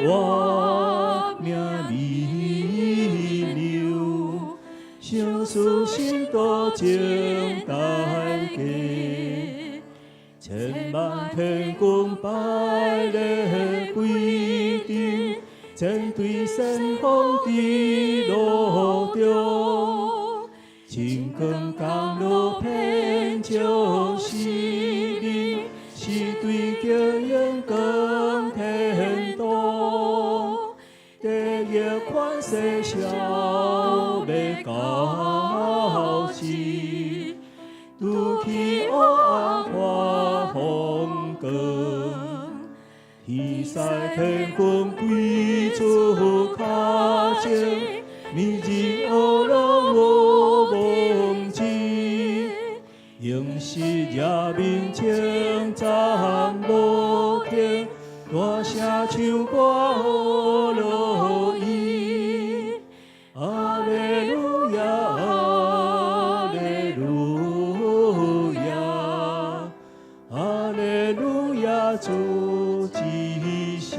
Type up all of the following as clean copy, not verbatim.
活命弥留，相思心多情大家，千万天公百列规定，针对神风的路中，青光甘露偏就是你，是对救恩更天道，地狱款世消灭高士，拄起黑暗化风光。天使天君归出脚前，明日乌龙无梦境，应是夜明清暂无听，大声唱歌乌罗伊，阿列路亚，阿列路亚，阿列路亚主吉祥。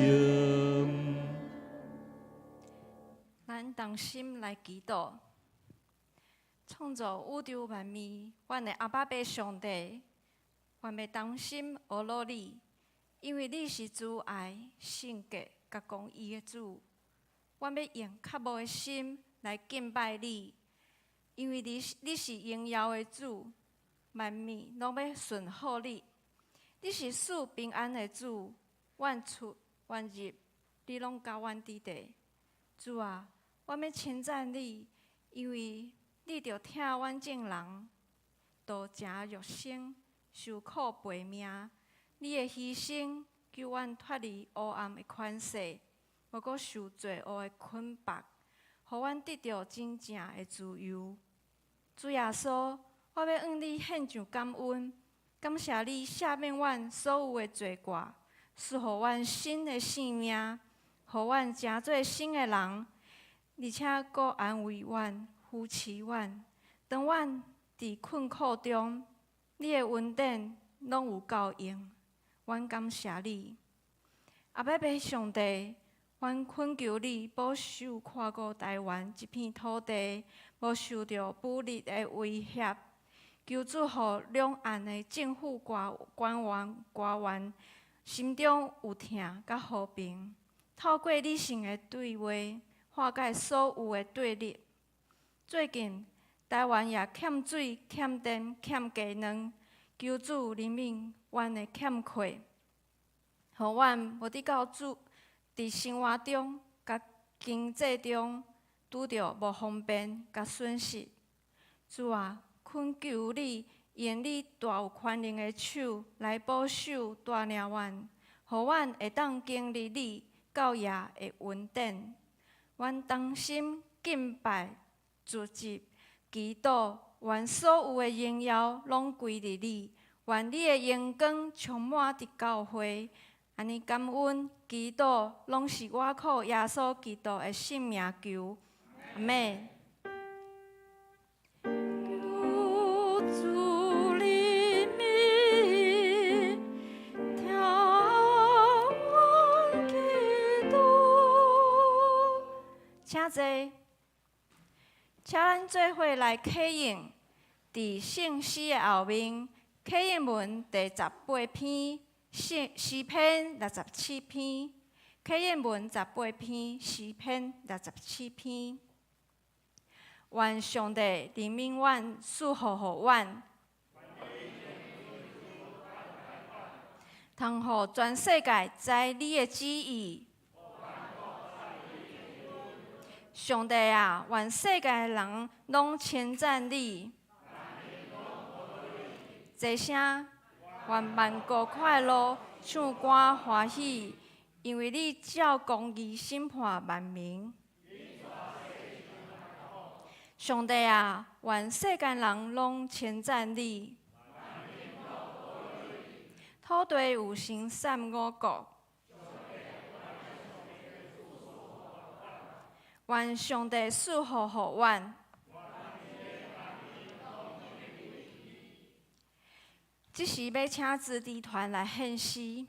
咱同心来祈祷，创造宇宙万物，阮的阿爸爸上帝，阮要同心学乐你，因为你是主爱、圣洁、甲公义的主。阮要用较无的心来敬拜你，因为你是荣耀的主，万物拢要顺服你。你是赐平安的主，阮出阮入，你拢甲阮伫地。主啊，阮要称赞你，因为你着疼阮众人，道成肉身，受苦陪命。你的牺牲救阮脱离黑暗的权势，无阁受罪恶的捆绑，互阮得到真正的自由。主耶稣，我要向你献上感恩，感谢你赦免阮所有的罪过，赐互阮新的生命，互阮成做新的人，而且阁安慰阮、扶持阮。当阮伫困苦中，你的恩典拢有够用，阮感谢你。阿爸爸上帝，阮恳求你保守看顾台湾这片土地，无受到武力的威胁。求主互两岸的政府官员心中有疼甲和平，透过理性的对话，化解所有的对立。最近台湾也欠水、欠电、欠鸡卵，求主怜悯阮的欠缺，互阮无得到主伫生活中、甲经济中拄着无方便甲损失。主啊，恳求你用你大有权能的手来保守带领阮，互阮会当经历你教业的恩典。阮同心敬拜、聚集、祈祷，愿所有的荣耀拢归于你，愿你的荣光充满伫教会。安尼感恩、祈祷，拢是我靠耶稣基督的圣名求，阿们。请坐，请咱做伙来启应，伫圣诗的后面，启应文第18篇，诗篇67篇，启应文18篇，诗篇67篇。愿上帝怜悯阮，赐福互阮，通互全世界知你的旨意。上帝啊，愿世界的人拢称赞你。齐声，愿万国快乐，唱歌欢喜，因为你照公义审判万民。上帝啊，愿世间人拢称赞你。土地有神善五国，愿上帝赐福互阮。即时要请子弟团来献诗。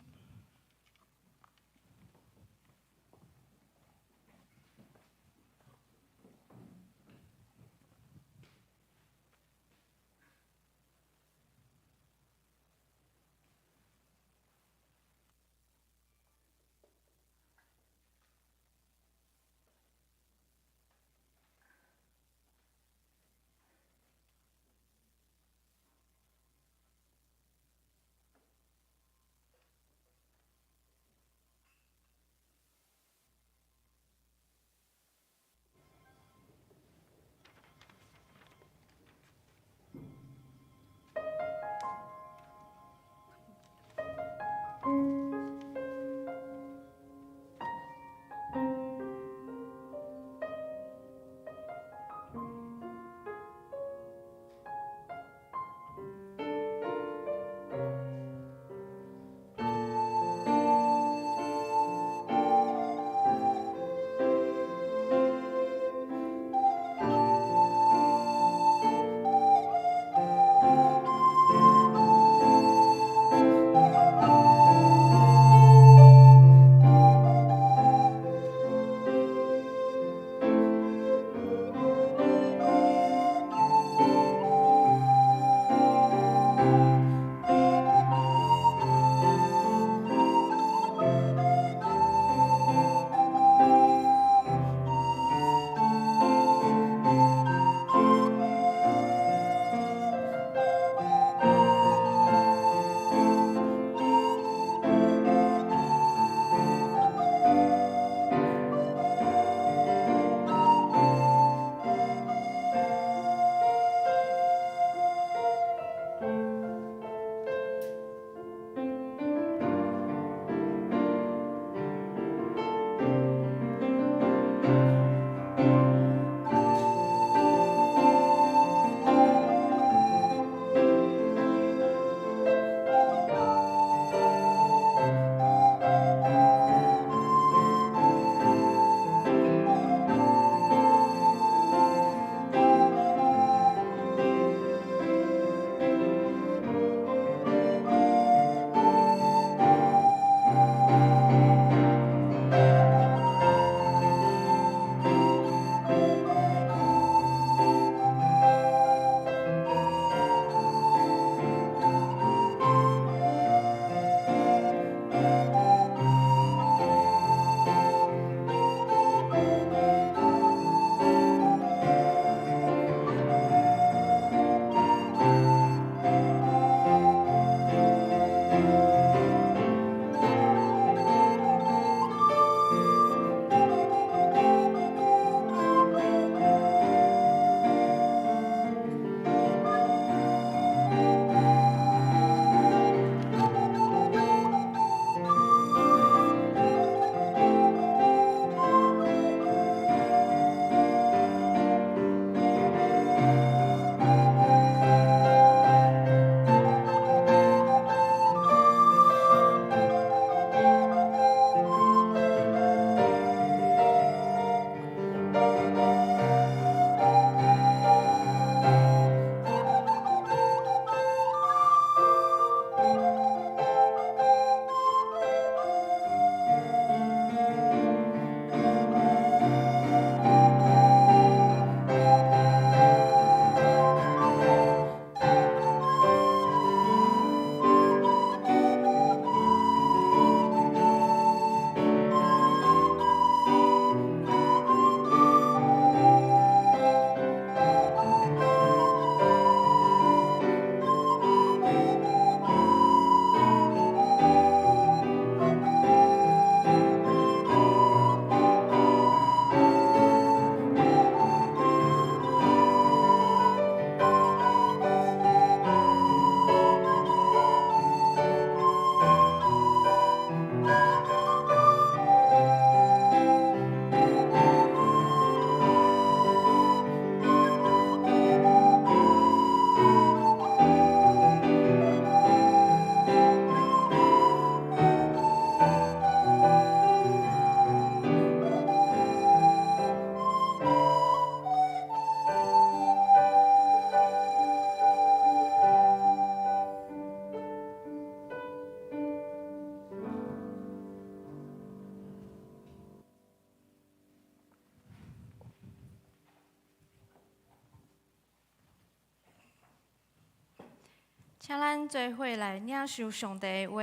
请咱做伙来领受上帝的话，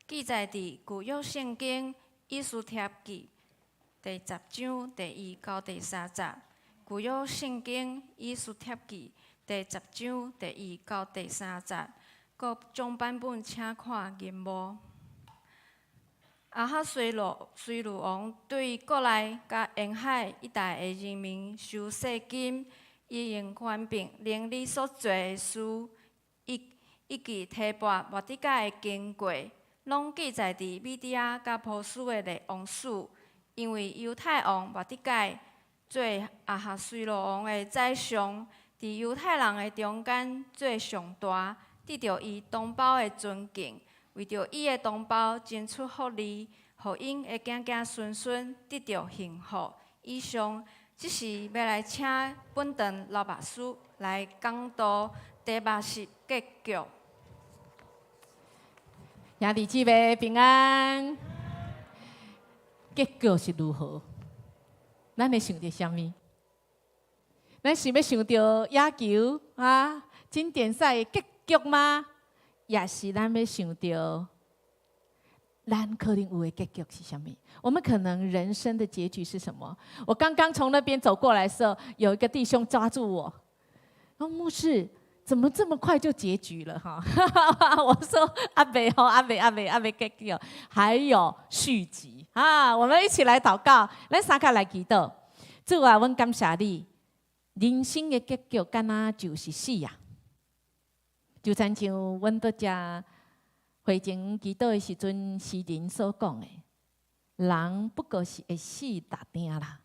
记载伫旧约圣经以斯帖记第10章第1到第3节。旧约圣经以斯帖记第10章第1到第3节。各种版本请看银幕。亚哈随鲁王对国内甲沿海一带的人民收税金，以用权柄令你所做的事，以及提拔末底改的经过，拢记载伫米底亚甲波斯的历王史。因为犹太王末底改做亚哈随鲁王的宰相，伫犹太人的中间做上大。得到伊同胞的尊敬，为着伊的同胞争取福利，互因的子子孙孙得到幸福。以上，即是要来请本堂老牧师来讲道第80结局。兄弟姊妹平安，结局是如何？咱会想到什么？咱是要想到野球啊，经典赛的结局吗？也是咱要想到，咱可能有的结局是什么？我们可能人生的结局是什么？我刚刚从那边走过来的时候，有一个弟兄抓住我，说：“牧师，怎么这么快就结局了？”哈，我说：“阿北哦，阿北结局，还有续集啊！”我们一起来祷告，咱三个来祈祷。主啊，阮感谢你，人生的结局敢若就是死啊！就亲像阮伫遮会前祈祷的时阵，诗人所讲的，人不过是会死打定啦，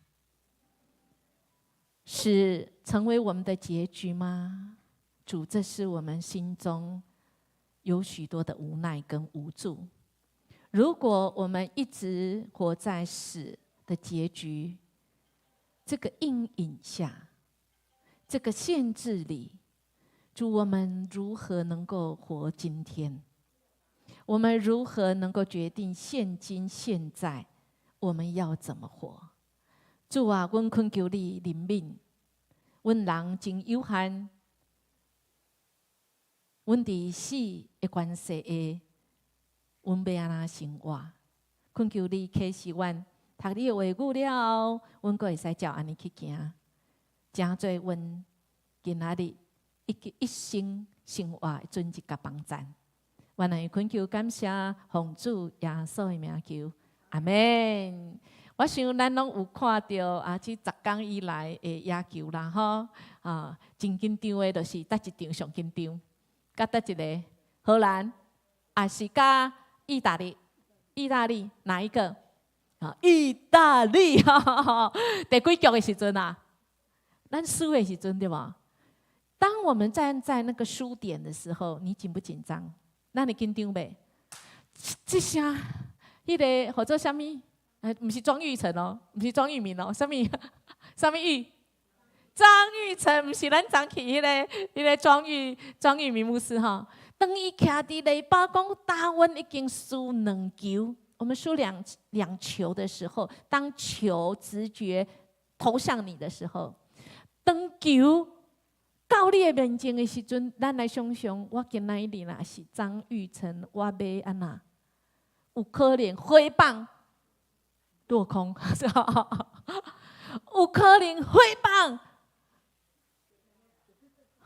是成为我们的结局吗？主，这是我们心中有许多的无奈跟无助。如果我们一直活在死的结局这个阴影下，这个限制里，主，我们如何能够活今天？我们如何能够决定现今现在我们要怎么活？主啊，阮恳求你怜悯，阮人真有限，阮伫死的关系下，阮要安怎生活？恳求你启示阮，读你的话语了后，阮阁会使照安尼去行，正做阮今仔日一生生活的准一甲帮赞。愿来恳求感谢奉主耶稣的名求，阿门。我想咱拢有看到这10天以来的野球啦，吼真紧张的，就是搭一场上紧张，甲搭一个荷兰，还是甲意大利？意大利哪一个？意大利第几局的时阵啊？咱输的时阵对吧？当我们站在那个输点的时候，你紧不紧张？那你紧张呗？这声，迄个或者什么？不是庄玉成哦，不是庄玉明哦，什么玉？张玉成，不是咱早起迄个庄玉明牧师哈。当伊徛伫垒包讲打阮已经输2球，我们输两球的时候，当球直觉投向你的时候，当球到你的面前的时阵，咱来想想，我今仔日若是张玉成，我要安那？有可能挥棒落空，有可能挥棒，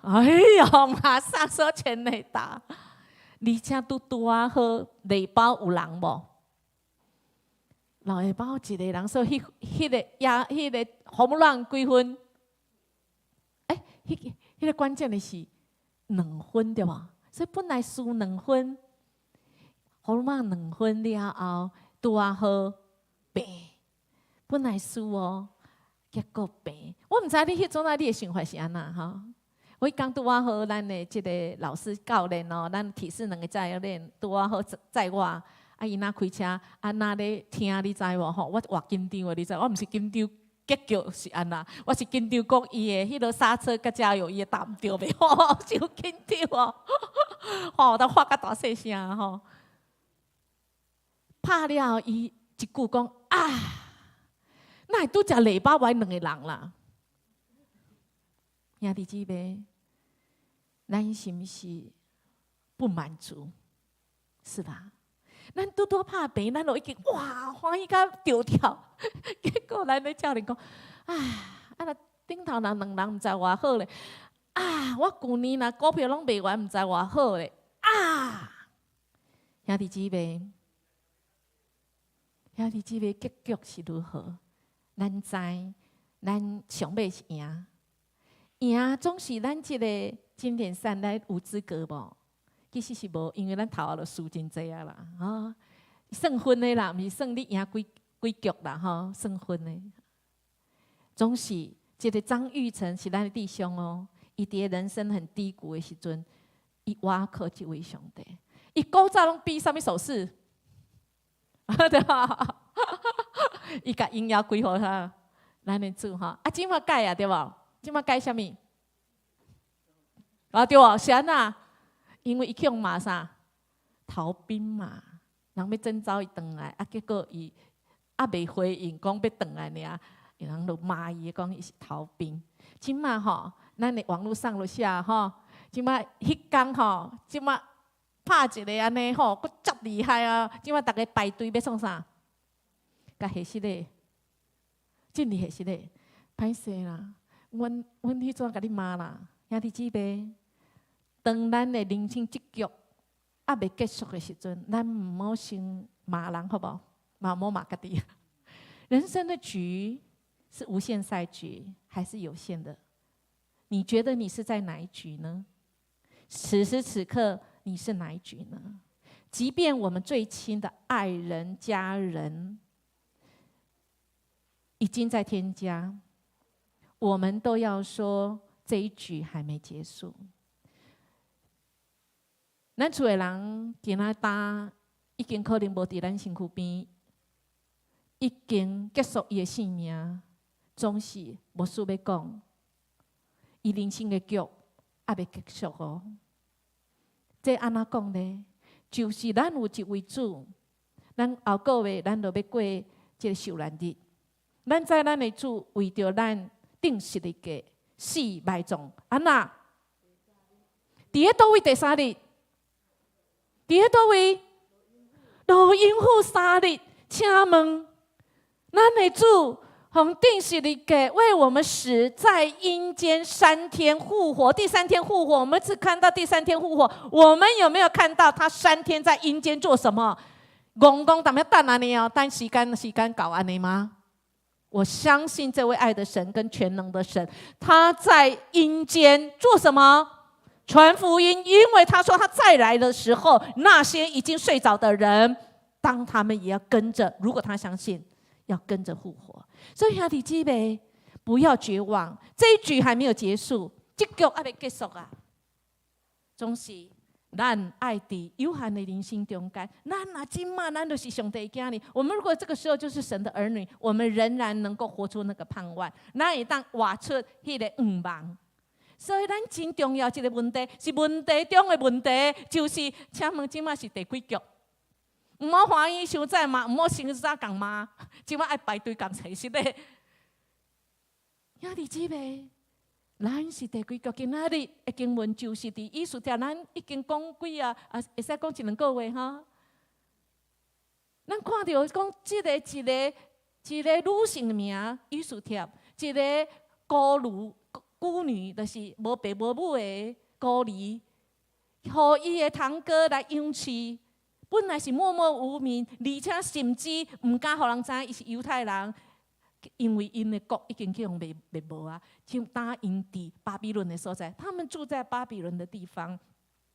哎呦，马上说全垒打，而且拄啊好，垒包有人无？老下包一个人说，迄个红乱几分？迄个关键的是2分对吧？所以本来输2分，红乱2分了后，拄啊好平，本来输哦，结果平。我唔知你迄阵啊，你的想法是安那哈？我讲拄啊好，咱的这个老师教练哦，咱体适能的教练拄啊好载我。伊若开车，若咧听你知无吼？我偌紧张的，你知？我毋是紧张结局是安那，我是紧张讲伊的迄落刹车甲加油伊会打毋着袂？吼，就紧张哦，吼，都发甲大细声吼。拍了后，伊一句讲啊，那会拄只篱笆歪2个人啦。兄弟姊妹，咱是毋是不满足，是吧？咱拄拄拍病，咱就已经哇欢喜甲跳跳，结果咱咧教练讲，若顶头人2人毋知偌好咧，我旧年若股票拢卖完，毋知偌好咧，兄弟姊妹，结局是如何？咱知，咱上尾是赢，赢总是咱即个金点3咱有资格无？其实是无，因为咱头下就输真济啊啦，算分的啦，毋是算你赢几局啦，算分的。总是一个张玉成是咱的弟兄哦，伊伫人生很低谷的时阵，伊挖靠这位上帝，伊古早拢比啥物手势，对吧？伊甲应邀归互他，咱的主即马改啊，对无？即马改啥物？对无？是安那？因为伊去用骂啥逃兵嘛，人要征召伊回来，结果伊未回应，讲要回来尔，人就骂伊，讲伊是逃兵。即马咱的网络上就写即马迄天即马拍一个安尼佫足厉害啊！即马逐个排队要创啥？甲下室个，真厉害室个，歹势啦！阮迄阵甲你骂啦，兄弟姊妹。当咱的人生这局未结束的时阵，咱毋好先骂人，好不好？嘛莫骂家己。人生的局是无限赛局，还是有限的？你觉得你是在哪一局呢？此时此刻，你是哪一局呢？即便我们最亲的爱人、家人已经在天家，我们都要说这一局还没结束。咱厝的人今仔搭已经可能无伫咱身躯边，已经结束伊的性命，总是无事要讲，伊人生的局未结束哦。这安怎讲呢？就是咱有一位主，咱后个月咱就要过这个受难日，咱知咱的主为着咱定时的价死埋葬，安那？伫咧倒位第3日？伫咧倒位？录音户3日，请问，咱的主从定时的给为我们死在阴间3天复活，第3天复活，我们只看到第3天复活，我们有没有看到他3天在阴间做什么？公公，咱们要等安尼哦，等时间搞安尼吗？我相信这位爱的神跟全能的神，他在阴间做什么？传福音，因为他说他再来的时候，那些已经睡着的人，当他们也要跟着，如果他相信，要跟着复活。所以兄弟姊妹，不要绝望，这一局还没有结束，这局还没结束啊。总是咱爱伫有限的人生中间，咱今嘛，咱就是上帝的子女。我们如果这个时候就是神的儿女，我们仍然能够活出那个盼望，咱会当活出迄个愿望。所以，咱真重要一个问题，是问题中的问题，就是请问，即马是第几局？唔好欢喜伤早嘛，唔好伤早共骂，即马爱排队共找实的。兄弟姊妹，咱是第几局？今仔日的经文就是伫以斯帖，咱已经讲几会使讲1、2个月哈。咱看到讲一个女性名以斯帖，一个孤女就是无爸无母的孤儿，互伊的堂哥来养饲，本来是默默无名，而且甚至唔敢互人知伊是犹太人，因为因的国已经去用灭无啊，就答应伫巴比伦的所在，他们住在巴比伦的地方，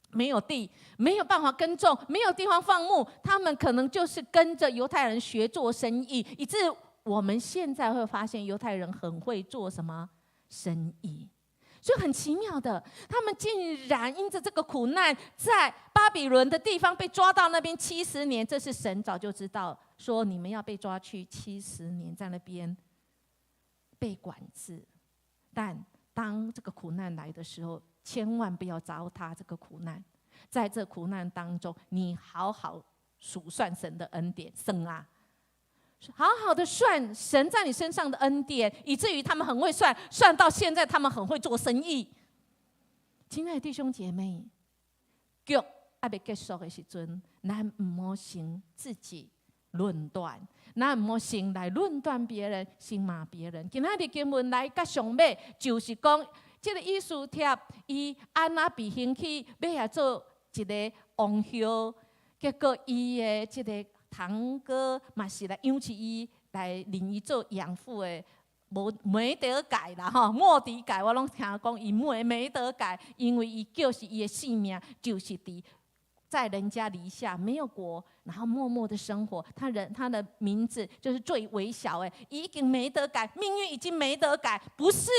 没有地，没有办法耕种，没有地方放牧，他们可能就是跟着犹太人学做生意，以致我们现在会发现犹太人很会做什么？生意，所以很奇妙的，他们竟然因着这个苦难，在巴比伦的地方被抓到那边70年。这是神早就知道，说你们要被抓去70年，在那边被管制。但当这个苦难来的时候，千万不要糟蹋这个苦难。在这苦难当中，你好好数算神的恩典，算啊！好好的算神在你身上的恩典，以至于他们很会算，算到现在他们很会做生意。亲爱的弟兄姐妹，局还未结束的时阵，咱唔好先自己论断，咱唔好先来论断别人，先骂别人。今仔日经文来甲上尾，就是讲，这个以斯帖伊安那被兴起，要来做一个王后，结果伊的这个堂哥嘛是来养起伊，来认伊做养父的。没得改啦吼，莫迪改我拢听讲伊没得改，因为伊就是伊的性命，就是在人家篱下没有国，然后默默的生活。他的名字就是最微小的，已经没得改，命运已经没得改，不是，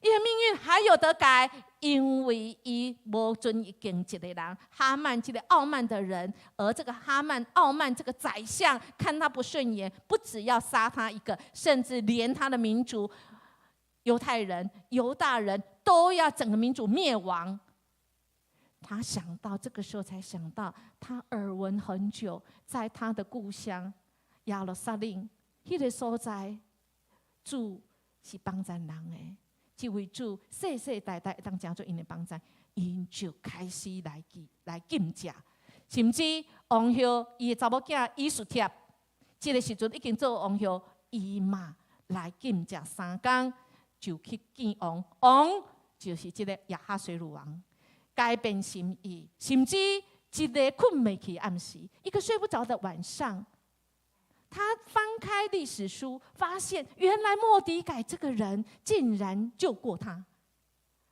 因为命运还有得改，因为伊无尊敬一个人，哈曼这个傲慢的人，而这个哈曼傲慢这个宰相看他不顺眼，不只要杀他一个，甚至连他的民族犹太人、犹大人都要整个民族灭亡。他想到这个时候才想到，他耳闻很久，在他的故乡亚鲁撒冷那个所在，主是帮助人的。这位主世世代代当讲做因的帮助，因就开始来敬驾，甚至王后伊的查某囝以斯帖，这个时阵已经做王后，伊嘛来敬驾3天，就去见王，王就是这个亚哈水鲁王。改变心意，甚至一个困没起暗时，一个睡不着的晚上，他翻开历史书，发现原来末底改这个人竟然救过他，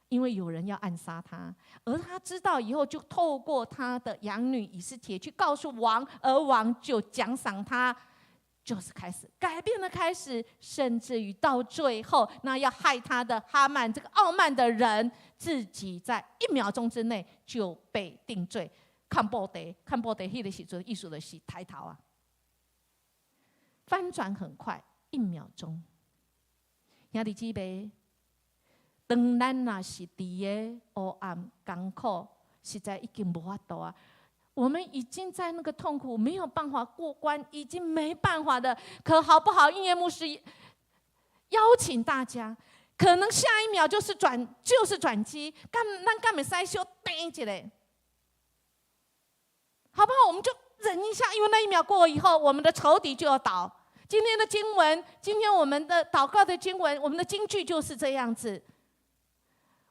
因为有人要暗杀他，而他知道以后，就透过他的养女以斯帖去告诉王，而王就奖赏他。就是开始改变的开始，甚至于到最后，那要害他的哈曼这个傲慢的人，自己在1秒钟之内就被定罪。看报地迄个时阵，意思就是抬头啊，翻转很快，1秒钟。兄弟姊妹，当咱若是伫个黑暗艰苦，实在已经无法度啊。我们已经在那个痛苦没有办法过关，已经没办法的。可好不好？音乐牧师邀请大家，可能下一秒就是转机，咱敢会使小等一下，好不好？我们就忍一下，因为那1秒过以后，我们的仇敌就要倒。今天的经文，今天我们的祷告的经文，我们的金句就是这样子。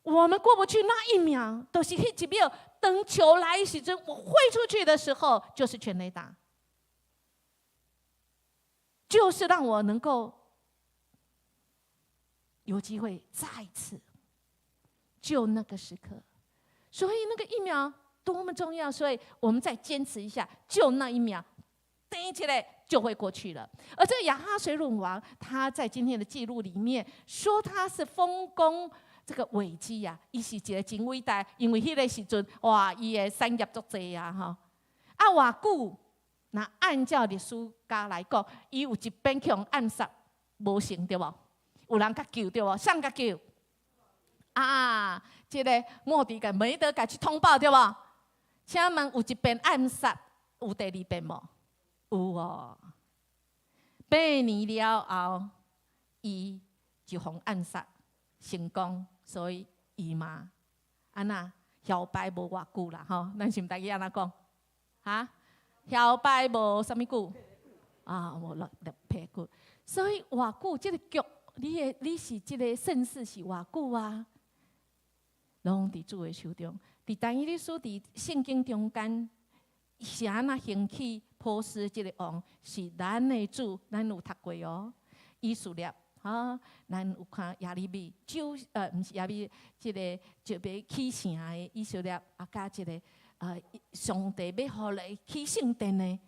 我们过不去那1秒，都是迄1秒。等球来的时阵，我挥出去的时候，就是全垒打，就是让我能够有机会再次就那个时刻。所以那个1秒多么重要，所以我们再坚持一下，就那1秒，等起来就会过去了。而这个亚哈水鲁王，他在今天的记录里面说他是丰功。这个危机啊，伊是一个真伟大，因为迄个时阵，哇，伊的产业足济啊，吼。啊，偌久，那按照历史家来讲，伊有一边去暗杀，无成对无？有人甲救对无？谁甲救？啊，这个末底改没得改去通报对无？请问有一边暗杀，有第2遍无？有哦。8年了后，伊就互暗杀成功。所以伊嘛，安那摇摆无偌久啦，吼，咱是毋大家安那讲？哈，摇摆无啥物久啊，无6撇久。所以偌久，这个局，你是这个盛世是偌久啊？拢伫主的手中。伫但以理书伫圣经中间，是安那兴起波斯这个王，是咱的主，咱有读过哦，以色列。咱有看亚利米，毋是亚利米，这个就要起城的以色列，加这个上帝要互来起圣殿的，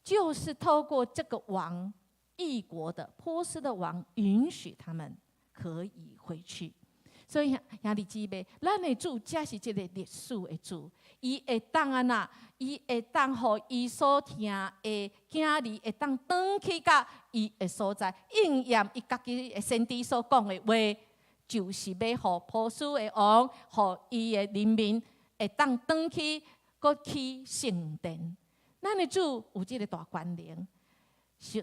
就是透过这个王，异国的波斯的王，允许他们可以回去。所以兄弟姊妹，咱的主才是这个历史的主，伊会当安那，伊会当互伊所听的囝儿会当转去到伊的所在，应验伊家己的先知所讲的话，就是要互波斯的王，互伊的人民会当转去，搁起圣殿。咱的主有这个大权能。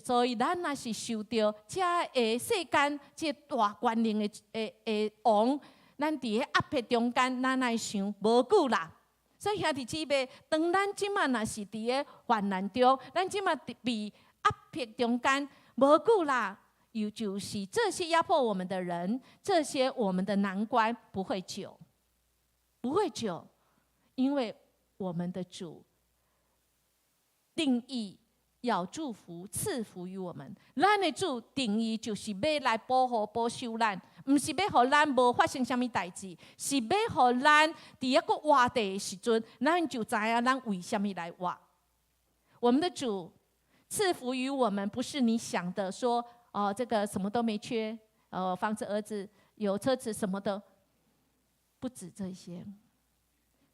所以，咱若是受到这个世间这大权能的王，咱伫个压迫中间，咱来想无久啦，所以兄弟姊妹，当咱即马若是伫个患难中，咱即马被压迫中间，无久啦，有就是这些压迫我们的人，这些我们的难关不会久，不会久，因为我们的主定义要祝福赐福于我们。咱的主定义就是要来保护保守咱。毋是要互咱无发生啥物代志，是要互咱伫一个活地的时阵，咱就知影咱为什么来活。我们的主赐福于我们，不是你想的说哦，这个什么都没缺，房子、儿子有车子什么的，不止这些。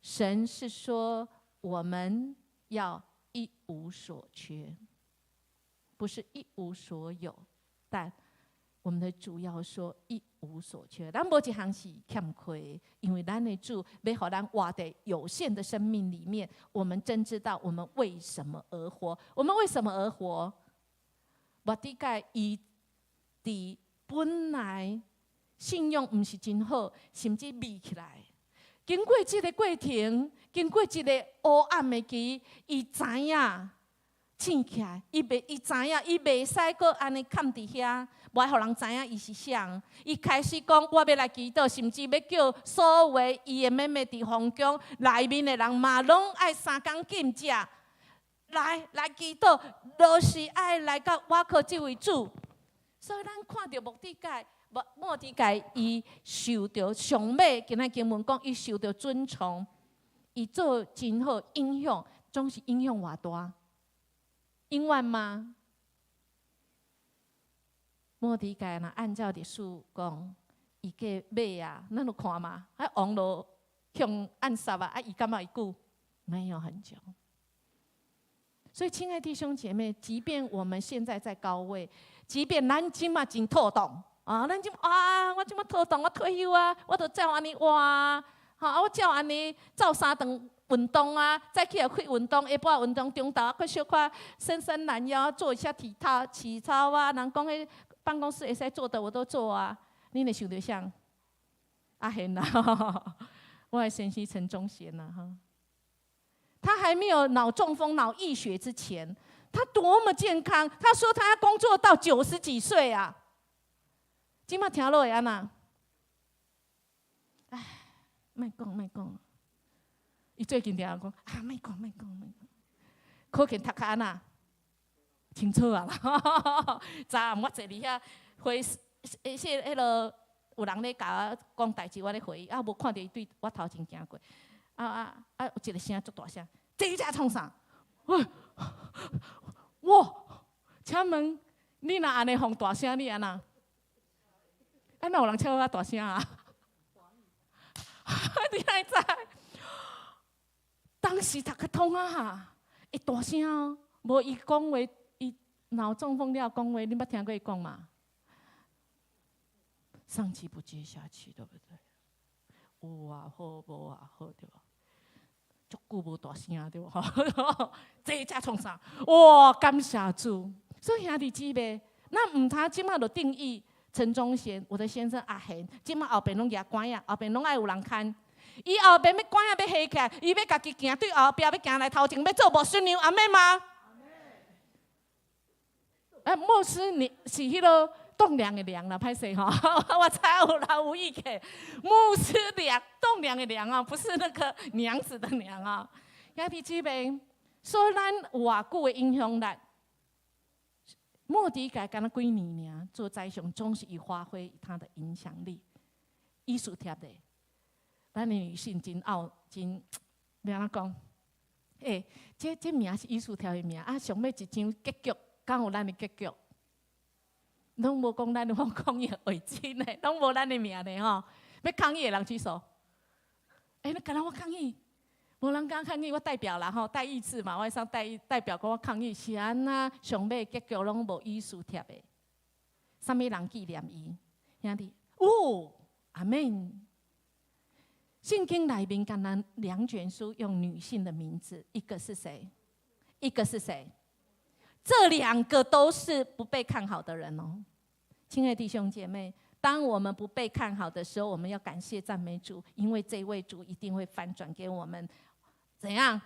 神是说我们要一无所缺，不是一无所有，但我们的主要说一无所缺，咱无一项是欠亏，因为咱的主要互咱活在有限的生命里面，我们真知道我们为什么而活。我们为什么而活？我底界伊伫本来信用毋是真好，甚至迷起来。经过这个过程，经过这个黑暗的期，伊知影。醒起来，伊知影，伊袂使阁安尼崁伫遐，袂互人知影伊是啥。伊开始讲，我要来祈祷，甚至要叫所有伊的妹妹伫皇宫内面的人嘛，拢爱3工禁食，来祈祷，都是爱来到我靠这位主。所以咱看到末底改，伊受到上尾，今仔经文讲，伊受到尊崇，伊做真好影响，总是影响偌大。因为吗？末底改若按照历史讲，伊个马啊，咱有看嘛？王就向暗杀啊，伊干嘛会久？没有很久。所以，亲爱的弟兄姐妹，即便我们现在在高位，即便咱今嘛真透动啊，咱今我今嘛透动，我退休啊，我都照安尼活啊，我照安尼照3顿。运动啊，再起来去运动，下晡运动中昼去小可伸伸懒腰，做一下体操啊。人讲迄办公室会使做的，我都做啊。你会想到像阿贤啊，我的先生陈忠贤啊，哈，他还没有脑中风、脑溢血之前，他多么健康。他说他要工作到90几岁啊，今嘛听落会安那？哎，莫讲。伊最近定讲莫讲，可见读较安那清楚啊啦。昨暗我坐伫遐回迄落有人咧甲我讲代志，我咧回，无看到伊对我头前行过，有一个声足大声，这只创啥？哇！请问你若安尼放大声，你安那？哪有人笑我大声啊？你哪会知？当时读较通啊，会大声哦。无伊讲话，伊脑中风了讲话，你捌听过伊讲嘛？上气不接下气，对不对？有啊好，无啊好，对吧？足久无大声，对吧？这才创啥？哇！感谢主。所以兄弟姊妹，咱唔通即马就定义陈忠贤，我的先生阿贤，即马后边拢举关啊，后边拢爱有人看。伊后边要关啊，要下起来，伊要家己行对后壁，要行来头前，要做无顺牛，阿妹吗？牧师，你是迄个栋梁的梁啦，歹势吼，我才有啦有意见。牧师梁，栋梁的梁啊，不是那个娘子的娘啊。兄弟姊妹，所以咱有偌久的影响力，末底改干了几年尔，做宰相总是伊发挥他的影响力，艺术贴的。咱的女性真傲，真要安怎讲？这名是艺术条的名啊！上尾一张结局，敢有咱的结局？拢无讲咱的抗议违禁的，拢无咱的名的吼。要抗议的人举手。你敢让我抗议？无人敢抗议，我代表啦吼，代议制嘛，我上代表讲我抗议是安那？上尾结局拢无艺术贴的，啥物人纪念伊？兄弟，阿门。圣经里面敢若2卷书用女性的名字，一个是谁？一个是谁？这2个都是不被看好的人哦。亲爱的弟兄姐妹，当我们不被看好的时候，我们要感谢赞美主，因为这位主一定会翻转给我们怎样？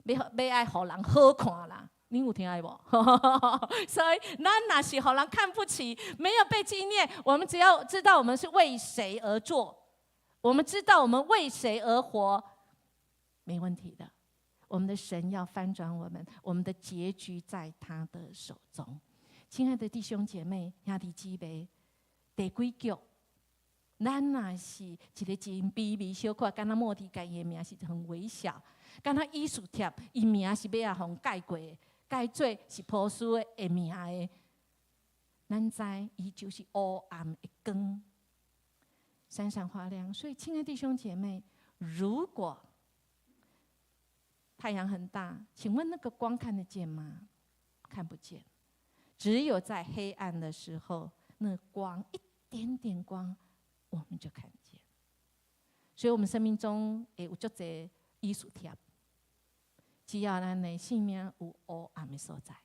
要爱互人好看啦，你有听到无？所以咱若是互人看不起，没有被纪念，我们只要知道我们是为谁而做，我们知道我们为谁而活，没问题的。我们的神要翻转我们，我们的结局在他的手中。亲爱的弟兄姐妹、兄弟姊妹，第几局？咱若是一个真卑微小可，敢若莫迪改伊名是很微小，敢若以斯帖伊名是要互改过的，改做是波斯的名的。咱知伊就是黑暗的光，闪闪发亮。所以，亲爱的弟兄姐妹，如果太阳很大，请问那个光看得见吗？看不见。只有在黑暗的时候，那光一点点光，我们就看见。所以，我们生命中会有足侪艺术贴，只要咱的性命有黑暗的所在。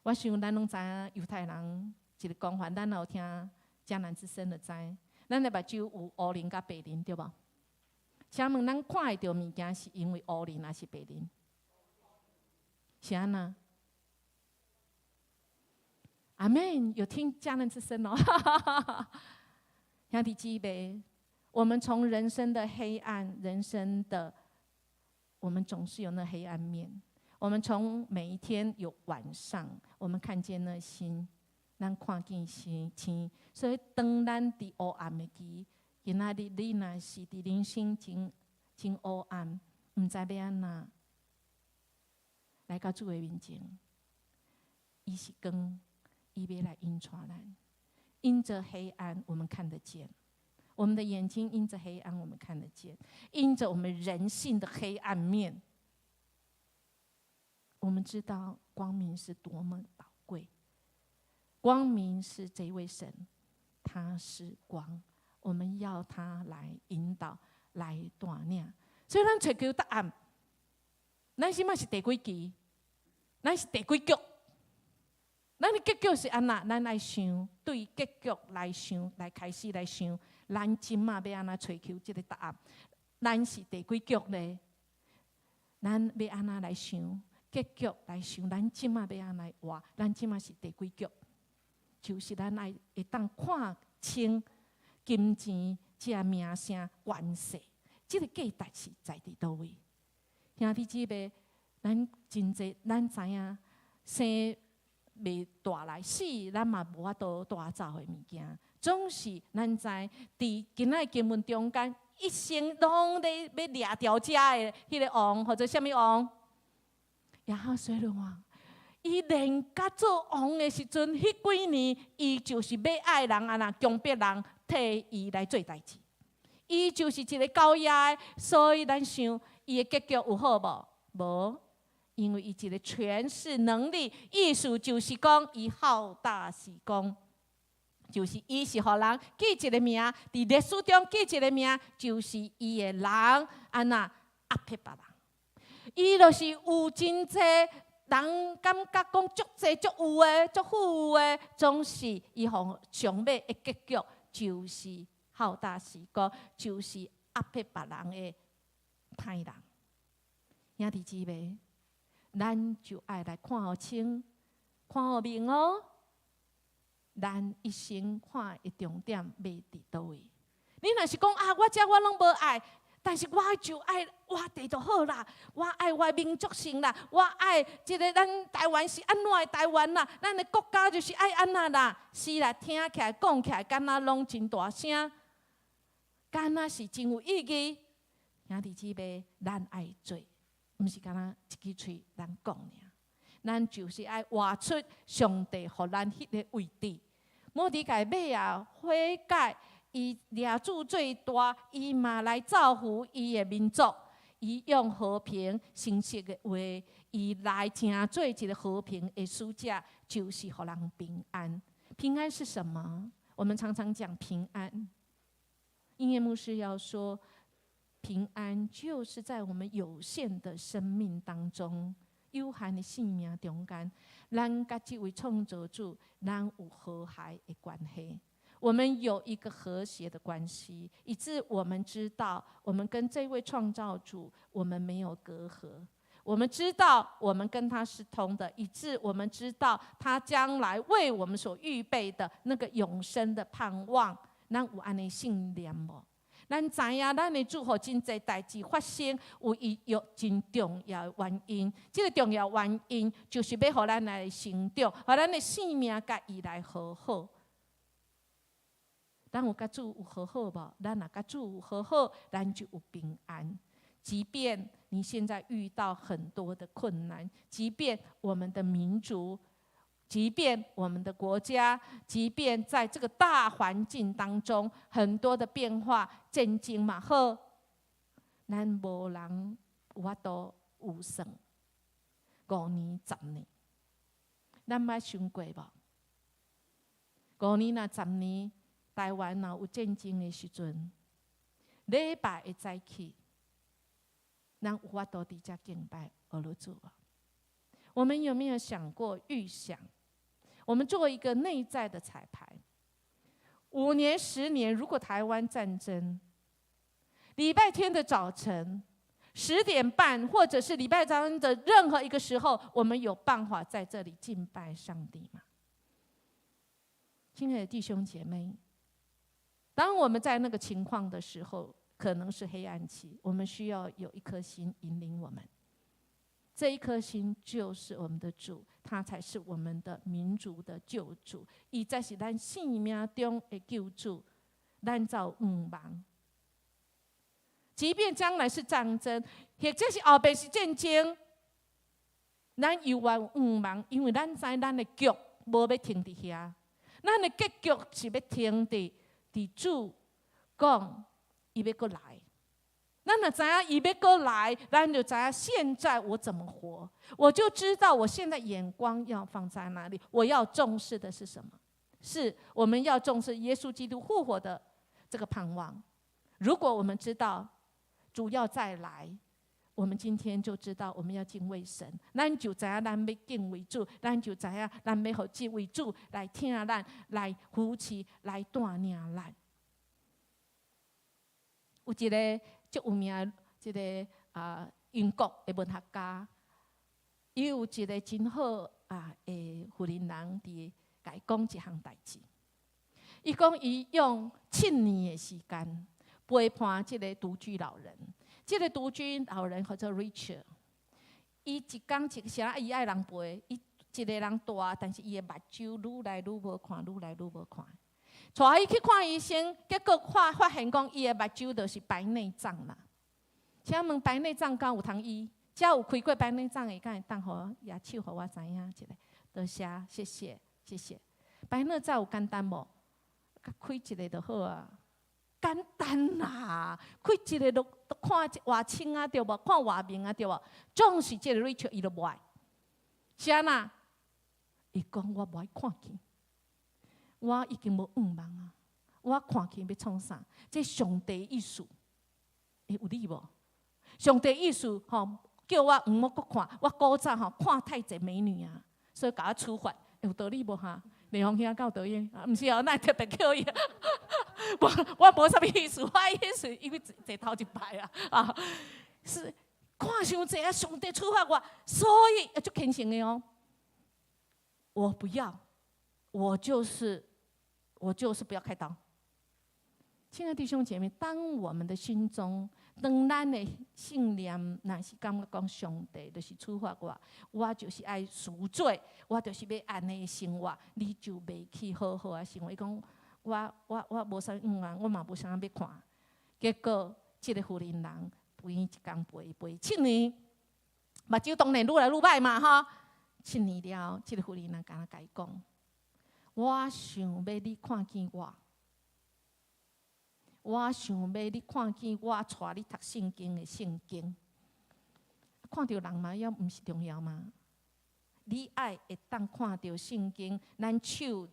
我想咱拢知影犹太人一个讲法，咱有听迦南之声就知，咱的目睭有乌灵甲白灵，对无？请问咱看会到物件，是因为乌灵还是白灵？是安那？阿们，有听迦南之声哦！兄弟姊妹，我们从人生的黑暗，我们总是有那黑暗面。我们从每一天有晚上，我们看见那星，咱看见星。所以当咱伫黑暗的期，今仔日你若是伫人生真黑暗，毋知要安那，来到主的面前，伊是光，伊要来引带咱。因着黑暗，我们看得见；我们的眼睛因着黑暗，我们看得见；因着我们人性的黑暗面，我们知道光明是多么宝贵。光明是这位神，他是光，我们要他来引导，来带领。所以咱找求答案，咱起码是第几期？咱是第几局？咱的结局是安那？咱来想，对结局来想，来开始来想，咱即马要安那找求这个答案？咱是第几局呢？咱要安那来想？结局来想，咱即马要安来活？咱即马是第几局？就是咱爱会当看清金钱、这名声、权势，这个价值是在伫倒位？兄弟姊妹，咱真济，咱知影生未大来死，咱嘛无法度带走的物件，总是咱知伫今仔经文中间，一生拢咧要掠掉遮的迄个王，或者什么王？亚哈随鲁王。伊连甲做王的时阵，迄几年，伊就是要爱人啊，强迫人替伊来做代志。伊就是一个高压的，所以咱想，伊的结局有好无？无，因为伊一个权势能力，意思就是讲，伊好大喜功，就是伊是互人记一个名，伫历史中记一个名，就是伊的人安那压迫别人。伊就是有真济。人感觉讲足济、足有诶、足富诶，总是伊互上尾的结局，就是好大喜功，就是压迫别人的歹人。兄弟姊妹，咱就爱来看互清、看互明哦。咱一生看的重点要伫倒位？你若是讲啊，我拢无爱。但是我就爱我地就好啦，我爱我民族性啦，我爱这个咱台湾是安怎的台湾啦，咱的国家就是爱安那啦。是啦，听起来讲起来，敢若拢真大声，敢若是真有意义。兄弟姊妹，咱爱做，毋是敢若一支嘴咱讲尔，咱就是爱活出上帝互咱迄个位置。莫迪改买啊，悔改。伊掠主最大，伊嘛来造福伊的民族。伊用和平、诚实的话，伊来成做一个和平的使者，就是互人平安。平安是什么？我们常常讲平安。音乐牧师要说，平安就是在我们有限的生命当中，有限的性命中间，咱甲这位创造主，咱有和谐的关系。我们有一个和谐的关系，以致我们知道，我们跟这位创造主，我们没有隔阂。我们知道我们跟他是通的，以致我们知道他将来为我们所预备的那个永生的盼望。咱有安尼信念无？咱知影咱的主互真侪代志发生，有真重要的原因。这个重要原因就是要互咱来成长，互咱的性命甲伊来和好。咱有甲主有和好无？咱若甲主有和好，咱就有平安。即便你现在遇到很多的困难，即便我们的民族，即便我们的国家，即便在这个大环境当中很多的变化，战争嘛好，咱无人有法度有算5年10年，咱捌想过无？5年啊10年，台湾若有战争的时阵，礼拜会早起。咱有法度伫遮敬拜俄罗斯吧？我们有没有想过预想？我们做一个内在的彩排，5年、10年，如果台湾战争，礼拜天的早晨10点半，或者是礼拜天的任何一个时候，我们有办法在这里敬拜上帝吗？亲爱的弟兄姐妹，当我们在那个情况的时候，可能是黑暗期，我们需要有一颗心引领我们。这一颗心就是我们的主，他才是我们的民族的救主，伊才是咱生命中的救主，咱才有希望。即便将来是战争，或者是后边是战争，咱犹原有希望，因为咱知咱的局无要停伫遐，咱的结局是要停伫主讲。伊要过来，咱若知影伊要过来，咱就知影现在我怎么活，我就知道我现在眼光要放在哪里。我要重视的是什么？是我们要重视耶稣基督复活的这个盼望。如果我们知道主要再来，我们今天就知道我们要敬畏神，咱就知影咱要敬畏主，咱就知影咱要互这位主来听咱，来扶持，来带领咱。有一个足有名的一个英国的文学家，伊有一个真好的妇人人伫甲伊讲一项代志。伊讲伊用7年的时间陪伴这个独居老人。这个独居老人叫做 Richard， 伊一天一声，伊爱人陪，伊一个人大，但是伊的目睭愈来愈无看，愈来愈无看。带伊去看医生，结果发现讲伊的目睭就是白内障啦。请问白内障敢有通医？只有开过白内障的，敢会当互野手互我知影一个？多谢，谢谢，谢谢。白内障有简单无？开一个就好啊，简单啦，开一个都看外清啊，对无？看外面啊，对无？总是这个 Rachel 伊都无爱。是安那？伊讲我无爱看见。我已经无希望啊！我看见要创啥？这上帝意思，有理无？上帝意思叫我毋好阁看，我古早看太侪美女啊，所以甲我处罚，有道理无哈？李红兄有道理啊？毋是哦，那特别叫伊，我无啥物意思，我意思因为坐头一排啊，是看伤侪啊，上帝处罚我，所以就虔诚的哦，我不要，我就是不要开刀。亲爱的弟兄姐妹，当我们的心中，当咱的信念若是感觉讲上帝就是处罚我就是爱赎罪，我就是要安尼生活，你就袂去好好啊生活。伊讲我无啥我嘛无啥要看。结果这个妇人人陪伊一天陪7年，目睭当然愈来愈歹嘛哈。7年了，这个妇人人甲伊讲。我想要你看见我想要你看见我带你读圣经的圣经。看到人嘛，也毋是重要吗？你爱会当看到圣经，咱手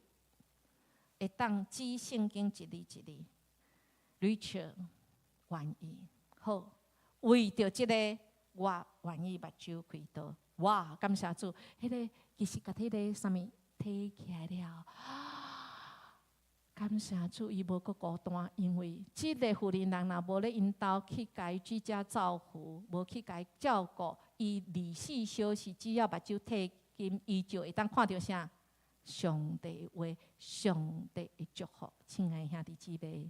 会当指圣经一字一字。Richard 愿意，好，为着这个，我愿意目睭开刀。哇，感谢主！迄个其实甲迄个啥物。提起来了，感谢主，伊无阁孤单，因为即个妇人人若无咧因兜去家居家照顾，无去家照顾，伊24小时只要目睭褪金，伊就会当看到啥？上帝话，上帝的祝福。亲爱兄弟姊妹，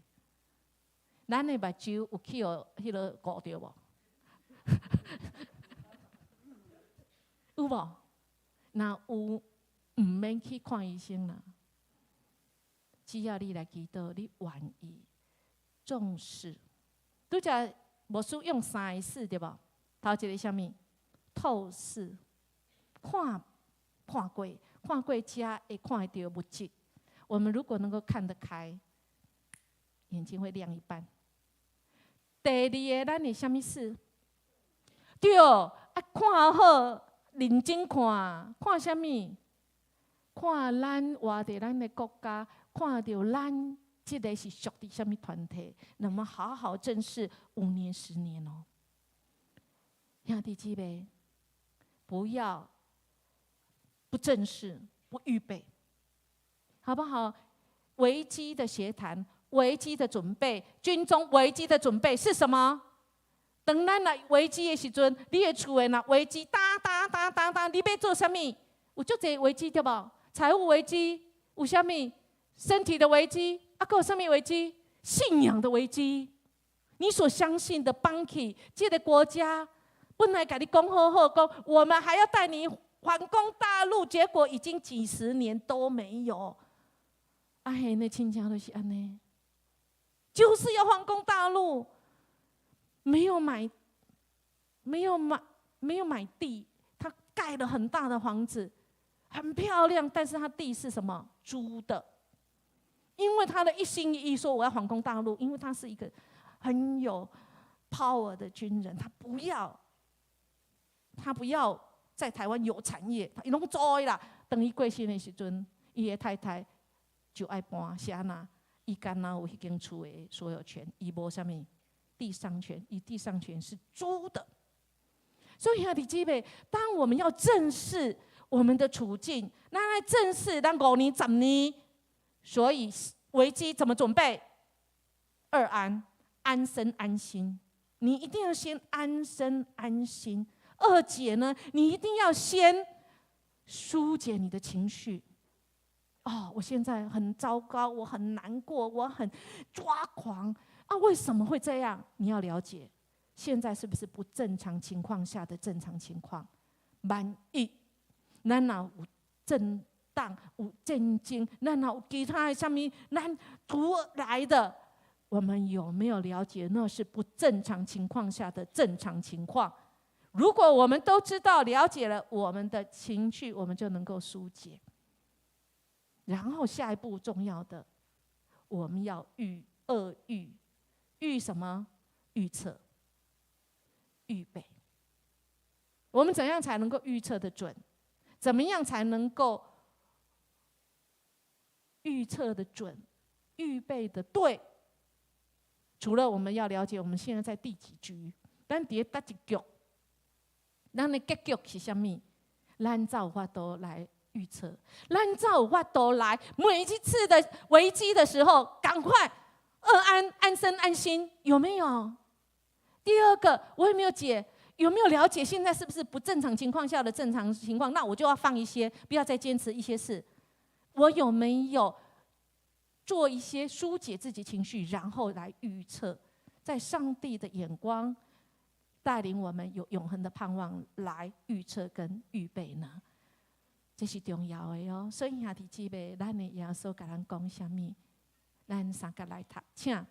咱的目睭有去互迄落顾着无？有无？若有，毋免去看医生啦。只要你来祈祷，你愿意重视。拄则无使用3个视对无？头一个是啥物？透视，看过，才会看到物质。我们如果能够看得开，眼睛会亮一半。第二个，咱的啥物事？对，看好，认真看，看啥物？看咱活伫咱的国家。看到咱这个是属于什么团体，那么好好正视5年、10年哦。兄弟姊妹，不要不正视、不预备，好不好？危机的协谈、危机的准备、军中危机的准备是什么？当咱来危机的时阵，你的厝的若危机，打，你要做啥物？有足侪危机对无？财务危机有啥物？身体的危机，还有什么危机？信仰的危机。你所相信的帮起这个国家，本来跟你讲好讲，我们还要带你反攻大陆，结果已经几10年都没有。那亲家都是安尼，就是要反攻大陆，没有买地，他盖了很大的房子，很漂亮，但是他地是什么？租的。因为他的一心一意说我要反攻大陆，因为他是一个很有 power 的军人，他不要在台湾有产业，他拢做的啦。等伊过身的时阵，伊的太太就爱搬，是安那？伊干那有迄间厝的所有权，伊无啥物地上权，伊地上权是租的。所以兄弟姊妹，当我们要正视我们的处境，咱来正视咱5年、10年。所以危机怎么准备？2安，安身安心。你一定要先安身安心。2解呢，你一定要先疏解你的情绪。我现在很糟糕，我很难过，我很抓狂为什么会这样？你要了解，现在是不是不正常情况下的正常情况？万一咱若有震荡、有震惊，咱若有其他的什么，咱突来的，我们有没有了解？那是不正常情况下的正常情况。如果我们都知道、了解了我们的情绪，我们就能够疏解。然后下一步重要的，我们要预什么？预测、预备。我们怎样才能够预测的准？怎么样才能够预测的准、预备的对？除了我们要了解我们现在在第几局，咱伫哪一局，咱的结局是什么？咱才有法度来预测，咱才有法度来每一次的危机的时候，赶快安身安心，有没有？第二个，我有没有解？有没有了解现在是不是不正常情况下的正常情况？那我就要放一些，不要再坚持一些事。我有没有做一些疏解自己情绪，然后来预测，在上帝的眼光带领我们有永恒的盼望来预测跟预备呢？这是重要的哦。所以兄弟姊妹，咱的耶稣甲咱讲什么？咱三个来读，请。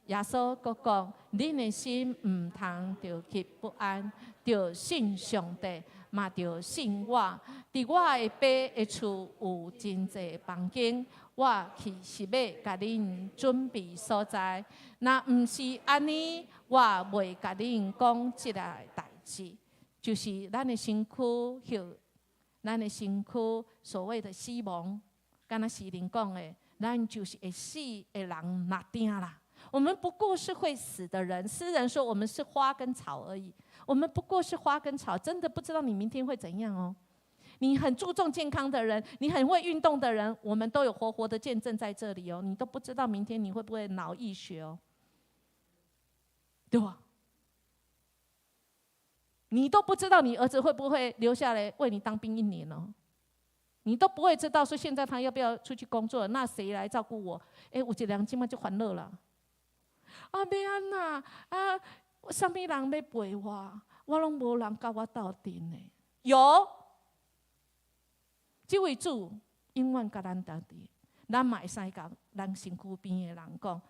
耶稣佫讲：恁的心唔通着急不安，着信上帝，嘛着信我。伫我的爸的厝有真济房间，我去是要甲恁准备所在。若唔是安尼，我袂甲恁讲即个代志。就是咱的身躯，咱的身躯所谓的死亡，敢若诗人讲的，咱就是会死的人哪定啦。我们不过是会死的人。诗人说我们是花跟草而已，我们不过是花跟草，真的不知道你明天会怎样哦。你很注重健康的人，你很会运动的人，我们都有活活的见证在这里哦。你都不知道明天你会不会脑溢血哦，对吧？你都不知道你儿子会不会留下来为你当兵1年哦。你都不会知道说现在他要不要出去工作，那谁来照顾我？有一个人现在就烦恼了，要安那啊？什么人要陪我？我拢无人甲我斗阵的。有，这位主永远甲咱斗阵，咱嘛会使甲咱身躯边的人讲，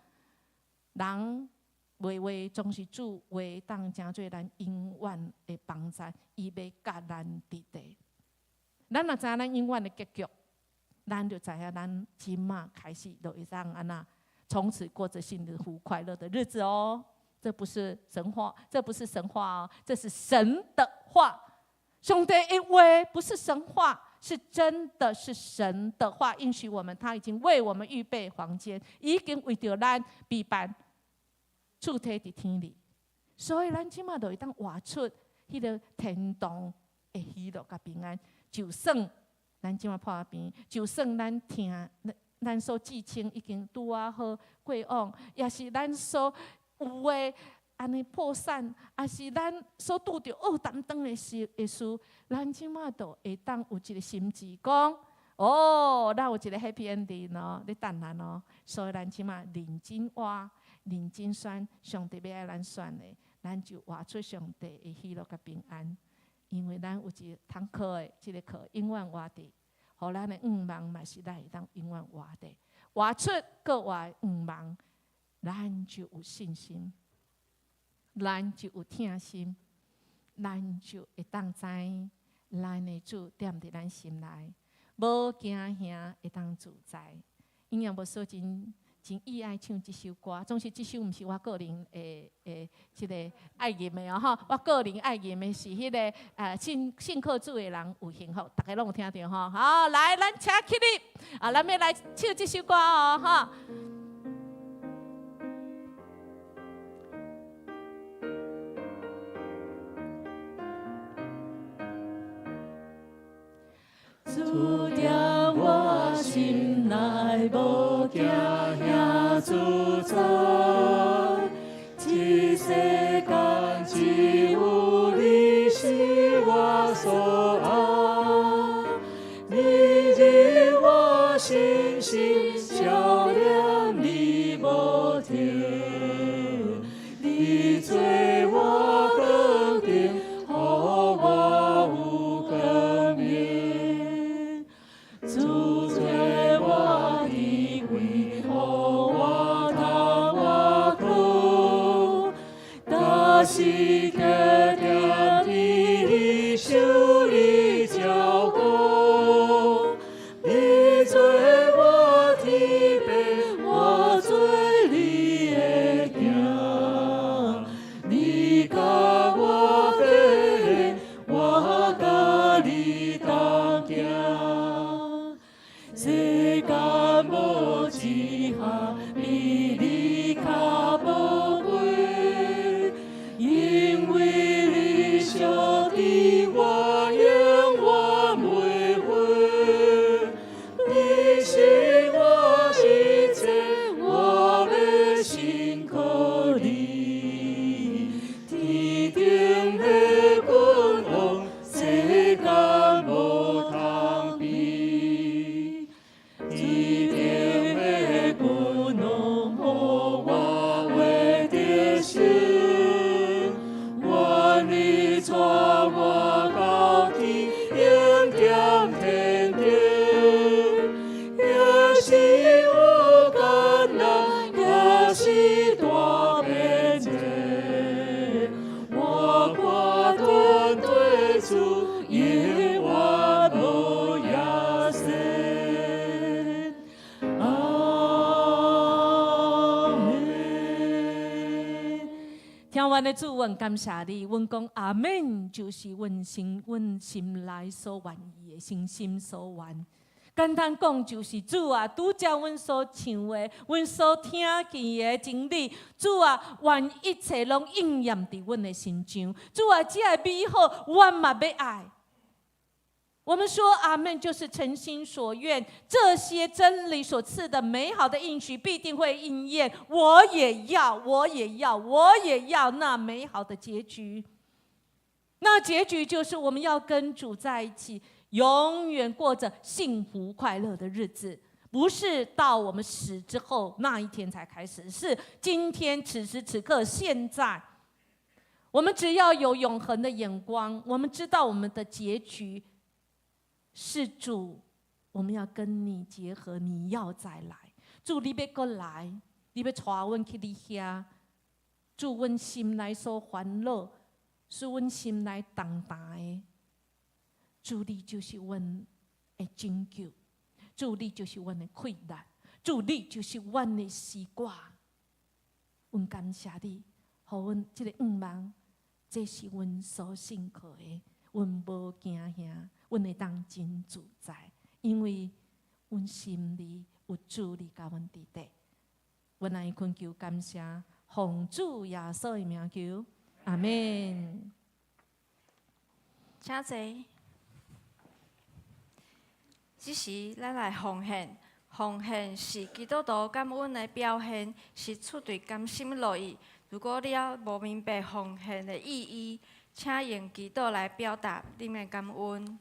人话总是主话当真做咱永远的帮助，伊要甲咱伫地。咱若知影咱永远的结局，咱就知影咱今仔开始就会当安那，从此过着幸福快乐的日子哦。这不是神话，这不是神话哦，这是神的话。上帝的话不是神话，是真的是神的话，应许我们，他已经为我们预备房间，已经为着咱备办厝体伫天里，所以咱即马就会当活出迄个天堂的喜乐甲平安。就算咱即马破病，就算咱听咱所至亲已经拄啊好过往，也是咱所有诶安尼破产，也是咱所拄着担当的事，咱即马就会当有一个心志讲，哦，咱有一个 happy ending 哦，你等咱哦。所以咱即马认真活，认真选，上帝要爱咱选的，咱就活出上帝的喜乐甲平安。因为咱有一个通考的，这个课永远活伫，互咱的愿望嘛是咱会当永远活伫，活出各活的愿望，咱就有信心，咱就有疼心，咱就会当知咱的主踮伫咱心内，无惊吓会当自在。因也无说真意爱唱这首歌，总是这首毋是我个人这个爱吟的哦吼，我个人爱吟的是迄个信靠主的人有幸福，大家拢有听到吼。好，来，咱请起立，咱要来唱这首歌哦吼。主踮我心内，无惊遐自在。这世间只有你是我所爱，你入我心心，照亮你无停，你做我光灯，予我有光明。主做我的位，予我通活苦，但是刻点滴受你照顾。你做我天父，我做你的囝，你甲我跟，我甲你同行。世间无一项比你较宝贵，因为你上帝我永远袂悔。你是我一切，我要信靠你。天顶的君王，世间无通比。天顶的君王，予我话得胜，愿你带我到天，永踮天顶。也是有艰难，也是大变者，我看团队主永远无亚瑟。阿门。听完的主，阮感谢你，阮讲阿门，就是阮心内所愿意的，心所愿。简单讲，就是主啊，拄则阮所唱的，阮所听见的真理，主啊，愿一切拢应验伫阮的心上。主啊，这美好，阮嘛要爱。我们说阿们，就是诚心所愿，这些真理所赐的美好的应许必定会应验。我也要，我也要，我也要那美好的结局。那结局就是我们要跟主在一起，永远过着幸福快乐的日子。不是到我们死之后那一天才开始，是今天此时此刻现在。我们只要有永恒的眼光，我们知道我们的结局是主，我们要跟你结合，你要再来。主，你要过来，你要带我去你遐。主，阮心内所烦恼，是阮心内重担的。主，你就是阮的拯救。主，你就是阮的快乐。主，你就是阮的丝瓜。阮感谢你，予阮这个愿望，这是阮所信靠的。阮无惊吓，阮会当真自在，因为阮心里有主你甲阮伫底。阮爱恳求感谢，奉主耶稣的名求，阿们。请坐。这时，咱来奉献。奉献是基督徒感恩的表现，是出于甘心乐意。如果你也无明白奉献的意义，请用祈祷来表达你的感恩。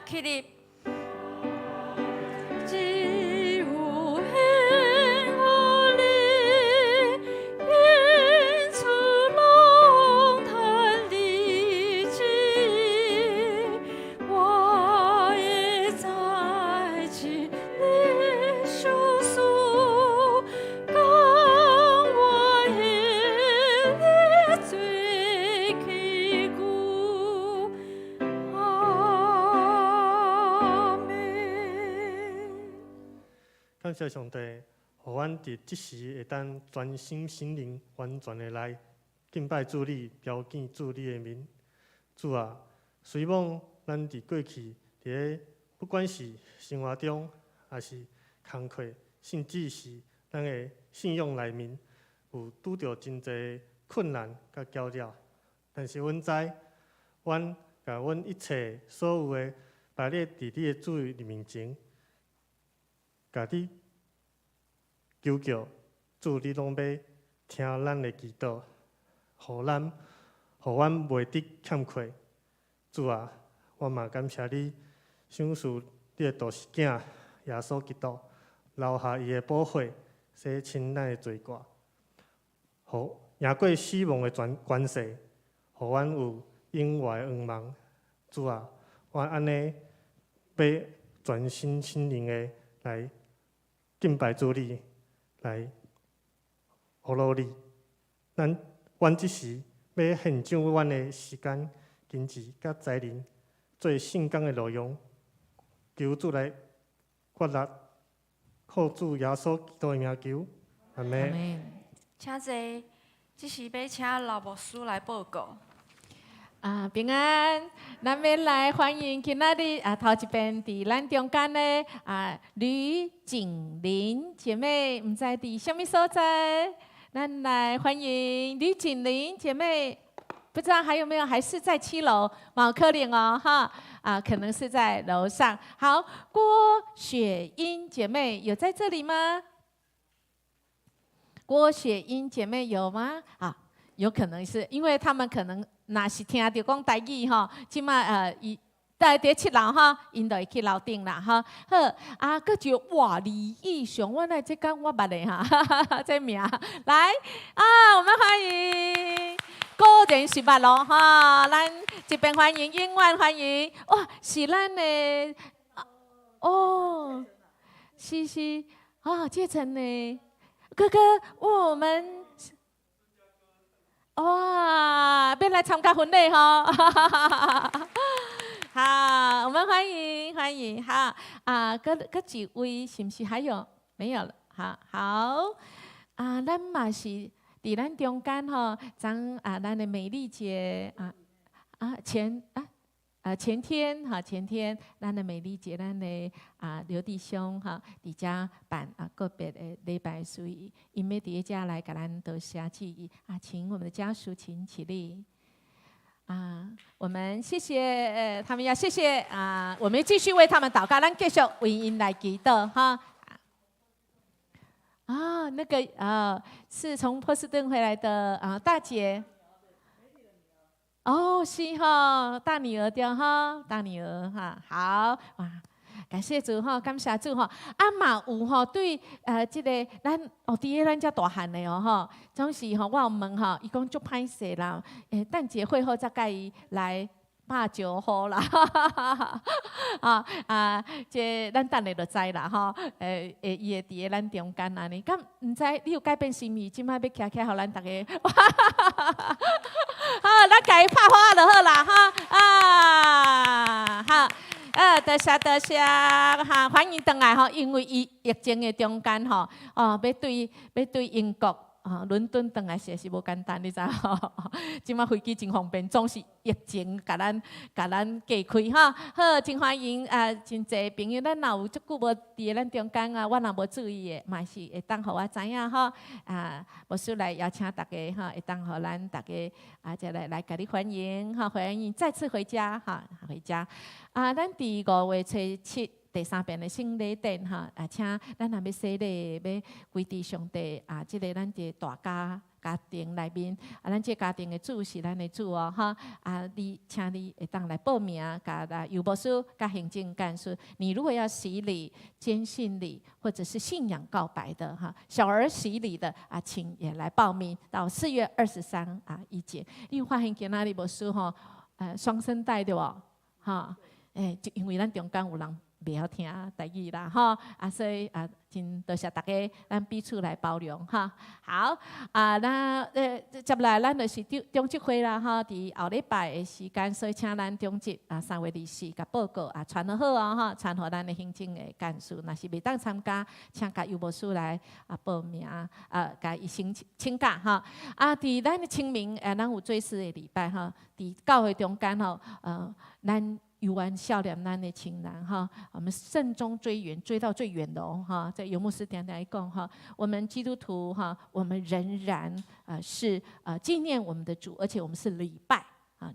起立。只有献予你，献出龙潭的旨意，我也在这里诉诉，讲我眼里最起故。感谢上帝，互阮伫即时会当专心心灵完全的来敬拜主你，标记主你的名。主啊，虽望咱伫过去伫咧，不管是生活中，还是工课，甚至是咱的信仰内面，有拄着真侪困难甲搅扰。但是阮知，阮甲阮一切所有的摆咧伫你的主面前。甲你求救，主你拢要听咱的祈祷，互阮袂得欠缺。主啊，我嘛感谢你，赏赐你的大士囝耶稣基督，留下伊的宝血，洗清咱的罪过，互赢过死亡的权势，互阮有永活的愿望。主啊，我安尼要全心心灵的来敬拜主你，来呼罗你。阮即时要献上阮的时间、金钱、甲才能，做圣工的路用，求主来决力，靠主耶稣基督的名求，阿们。请坐，即时要请老牧师来报告。平安，咱要来欢迎今仔日头一遍伫咱中间的吕景玲姐妹，唔知伫什么所在？咱来欢迎吕景玲姐妹，不知道还有没有，还是在7楼？毛可怜哦，哈可能是在楼上。好，郭雪英姐妹有在这里吗？郭雪英姐妹有吗？有可能是因为他们可能若是听到讲台语吼，即摆伊在7楼哈，因就会去楼顶啦哈。好搁一个哇，李义雄，我来这讲我捌的哈，这名来我们欢迎果然是捌咯哈，咱这边欢迎，永远欢迎哇，是咱的是介成呢，哥哥，我们。哇，要来参加婚礼哈！好，我们欢迎哈各几位是不是还有没有了？好咱嘛是伫咱中间吼，咱咱的美丽姐前天咱的美丽姐，咱的刘弟兄伫遮办个别的礼拜，所以因要伫遮来甲咱多谢记忆请我们的家属请起立我们谢谢他们，要谢谢我们继续为他们祷告，咱继续为因来祈祷哈。那个是从波士顿回来的大姐。是哈，大女儿对哈，大女儿哈，好哇，感谢主哈，感谢主哈。嘛有哈对这个咱伫咱遮大汉的哈，总是哈我有问哈，伊讲足歹势啦，等节会后再甲伊来拍招呼啦，这咱等下就知啦哈，伊会伫咱中间安尼，敢唔知你有改变心意，即摆要徛起，互咱大家。咱甲伊拍花就好啦哈多谢欢迎回来因为疫情的中间要对英国伦敦回来是无简单，你知吼？即摆飞机真方便，总是疫情甲咱隔开好，真欢迎真侪朋友，咱若有足久无伫咱中间我若无注意的，嘛是会当互我知影无需来邀请大家会当互咱大家再来甲你欢迎欢迎再次回家回家咱伫5月初7。第3遍的圣礼典请咱若要洗礼，要归伫上帝即个咱这大家庭内面咱这家庭的主是咱的主你请你会当来报名，甲有牧师、甲行政干事。你如果要洗礼、坚信礼或者是信仰告白的小儿洗礼的请也来报名到4月23以前。你发现今仔日牧师双声带对无就因为咱中间有人。袂晓听台语啦所以真多谢大家，咱彼此来包容好接来咱就是中职会啦伫后礼拜的时间，所以请咱中职3月24甲报告传得好传互咱的行政的干事，若是袂当参加，请甲有牧师来报名甲伊请假伫咱的清明咱有做事的礼拜伫教会中间咱。有完笑脸咱的亲人我们慎终追远，追到最远的在游牧师点点讲我们基督徒我们仍然是纪念我们的主，而且我们是礼拜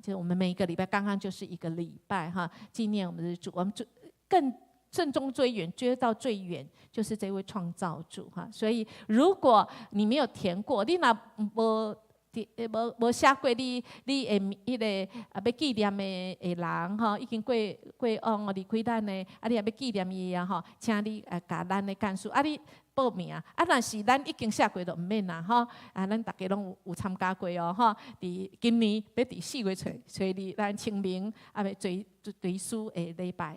就我们每一个礼拜刚刚就是一个礼拜纪念我们的主，我们更慎终追远，追到最远就是这位创造主所以如果你没有填过，你若无写过你的迄个要纪念的人已经过往离开咱的你也要纪念伊请你甲咱的干事你报名若是咱已经写过就毋免啦咱大家拢有参加过伫今年要伫4月初2咱清明要追思的礼拜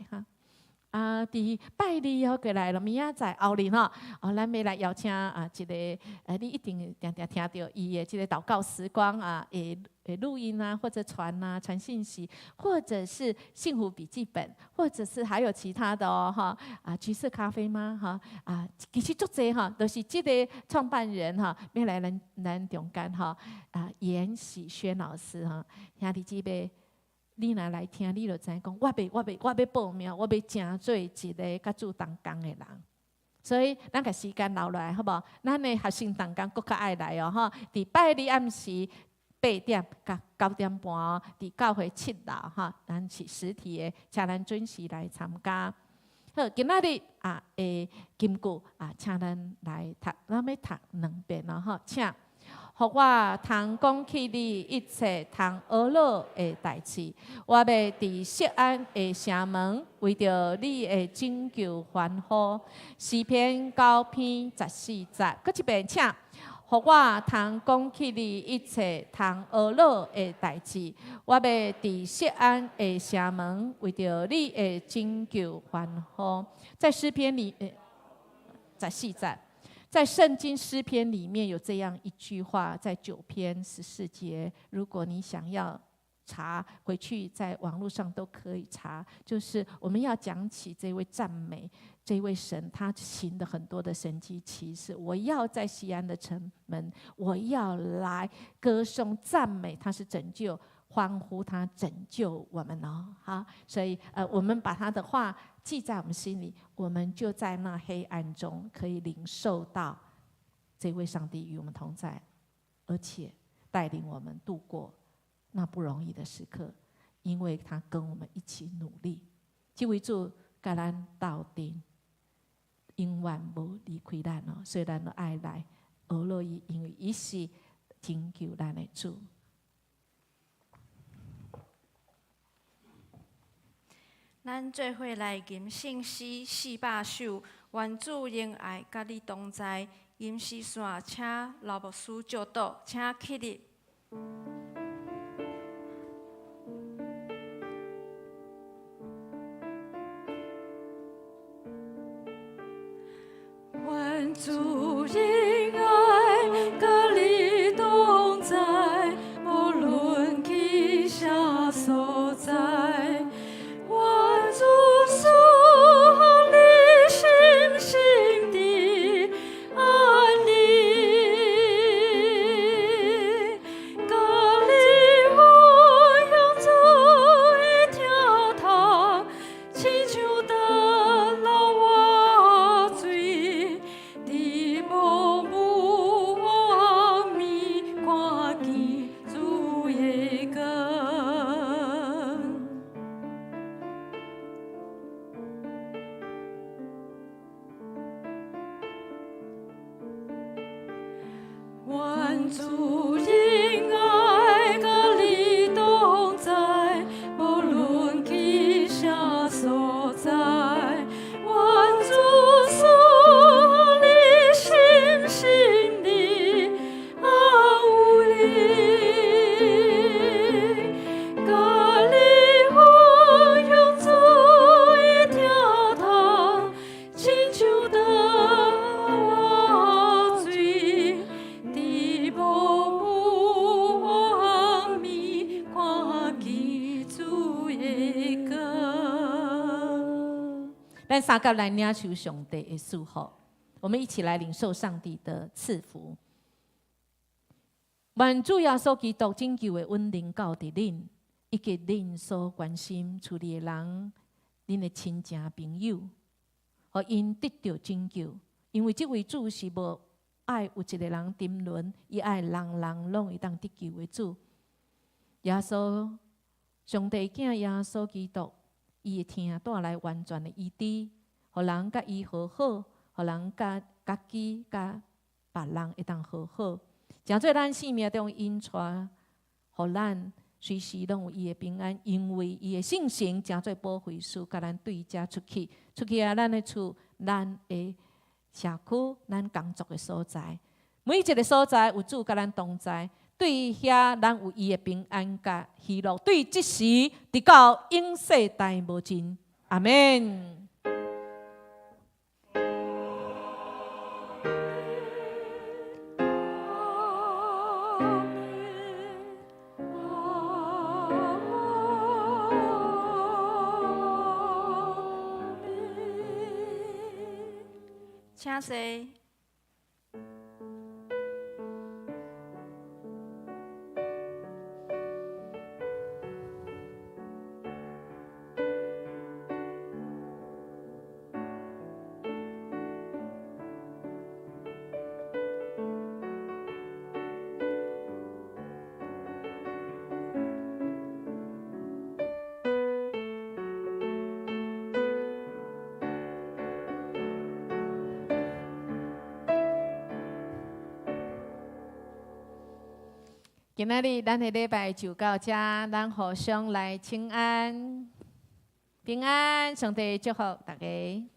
伫拜二过来了，明仔载后日咱要来邀请一个你一定常常听到伊的这个祷告时光会录音或者传信息，或者是幸福笔记本，或者是还有其他的橘色咖啡吗其实足侪都是这个创办人要来咱中间严喜轩老师兄弟姊妹你若来听，你就知讲，我要报名，我要成做一个甲主同工的人。所以，咱甲时间留落来，好无？咱的学生同工更较爱来哦，吼！伫拜日暗时8点甲9点半哦，伫教会7楼哈，咱是实体的，请咱准时来参加。好，今仔日金句请咱来读，咱要读2遍咯，吼，请。互我通讲起你一切通学乐的代志，我要伫锡安的城门为着你的拯救欢呼。诗篇9篇14节，搁一遍，请。互我通讲起你一切通学乐的代志，我要伫锡安的城门为着你的拯救欢呼。在诗篇里14节。在圣经诗篇里面有这样一句话，在9篇14节，如果你想要查，回去在网络上都可以查。就是我们要讲起这位赞美，这位神，他行的很多的神迹奇事。我要在西安的城门，我要来歌颂赞美，他是拯救，欢呼他拯救我们哦。好，所以我们把他的话记在我们心里，我们就在那黑暗中可以领受到这位上帝与我们同在，而且带领我们度过那不容易的时刻，因为他跟我们一起努力。这位主甲咱斗阵，永远无离开咱哦。所以咱都爱来学乐伊，因为伊是拯救咱的主。咱做伙来吟圣诗400首，愿主仍爱甲你同在。吟诗线，请老牧师教导，请起立。愿主仍爱甲你同在，无论去啥所在。愿主仍爱甲你同在，无论去啥所在。愿主赐你心心里安慰，甲你分享主的疼痛，亲像咱三甲来领受上帝的祝福，我们一起来领受上帝的赐福。愿主耶稣基督拯救的稳定到伫恁，以及恁所关心处理的人，恁的亲情朋友，互因得到拯救。因为这位主是无爱有一个人沉沦，伊爱人人拢会当得救的主。耶稣，上帝囝耶稣基督。伊会听带来完全的医治，互人甲伊和好，互人甲家己甲别人会当和好，诚做咱生命中因带，互咱随时拢有伊的平安，因为伊的圣神诚做保惠师，甲咱对遮出去咱的厝、咱的社区、咱工作的所在，每一个所在有主甲咱同在。对遐咱有伊的平安甲喜乐，对即时直到永世代无尽。阿们。请坐。今仔日咱的礼拜就到这，咱互相来请安、平安，上帝祝福大家。